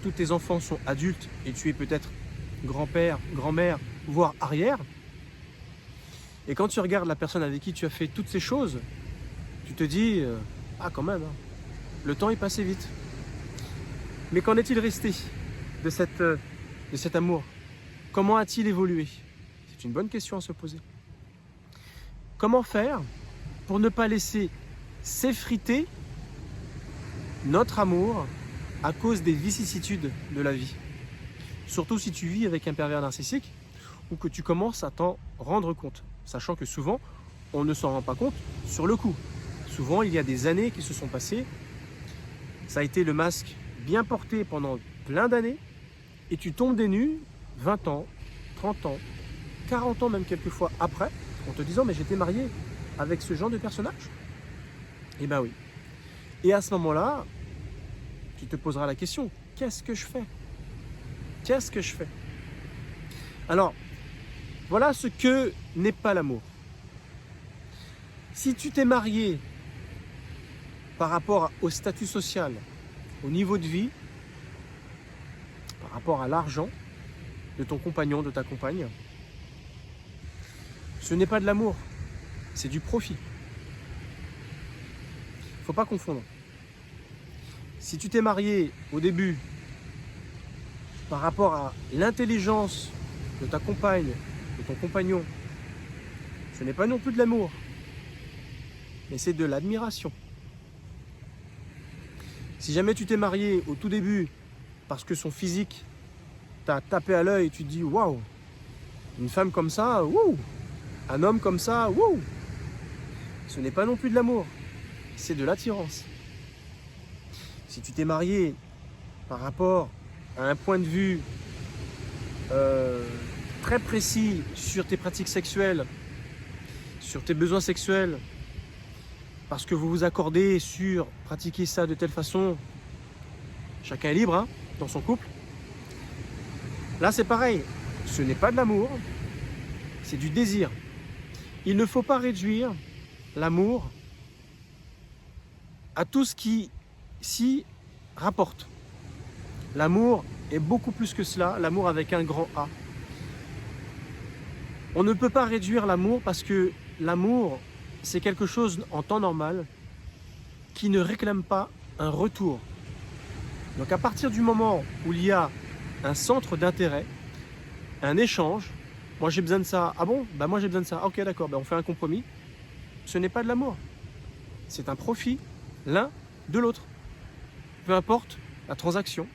tous tes enfants sont adultes et tu es peut-être grand-père, grand-mère, voire arrière. Et quand tu regardes la personne avec qui tu as fait toutes ces choses, tu te dis ah quand même, hein, le temps est passé vite. Mais qu'en est-il resté de cet amour? Comment a-t-il évolué? C'est une bonne question à se poser. Comment faire pour ne pas laisser s'effriter notre amour à cause des vicissitudes de la vie? Surtout si tu vis avec un pervers narcissique ou que tu commences à t'en rendre compte. Sachant que souvent, on ne s'en rend pas compte sur le coup. Souvent, il y a des années qui se sont passées. Ça a été le masque bien porté pendant plein d'années et tu tombes des nues 20 ans, 30 ans, 40 ans même quelquefois après en te disant mais j'étais marié avec ce genre de personnage. Eh ben oui. Et à ce moment-là, tu te poseras la question, qu'est-ce que je fais? Qu'est-ce que je fais? Alors, voilà ce que n'est pas l'amour. Si tu t'es marié par rapport au statut social, au niveau de vie, par rapport à l'argent de ton compagnon, de ta compagne, ce n'est pas de l'amour, c'est du profit. Il ne faut pas confondre. Si tu t'es marié au début par rapport à l'intelligence de ta compagne, de ton compagnon, ce n'est pas non plus de l'amour, mais c'est de l'admiration. Si jamais tu t'es marié au tout début parce que son physique t'a tapé à l'œil et tu te dis waouh, une femme comme ça, wouh, un homme comme ça, wouh, ce n'est pas non plus de l'amour, c'est de l'attirance. Si tu t'es marié par rapport à un point de vue très précis sur tes pratiques sexuelles, sur tes besoins sexuels, parce que vous vous accordez sur pratiquer ça de telle façon, chacun est libre hein, dans son couple. Là c'est pareil, ce n'est pas de l'amour, c'est du désir. Il ne faut pas réduire l'amour à tout ce qui s'y rapporte. L'amour est beaucoup plus que cela, l'amour avec un grand A. On ne peut pas réduire l'amour parce que l'amour, c'est quelque chose en temps normal qui ne réclame pas un retour. Donc à partir du moment où il y a un centre d'intérêt, un échange, moi j'ai besoin de ça, ah bon? Bah moi j'ai besoin de ça, ok d'accord, bah on fait un compromis. Ce n'est pas de l'amour, c'est un profit l'un de l'autre. Peu importe la transaction.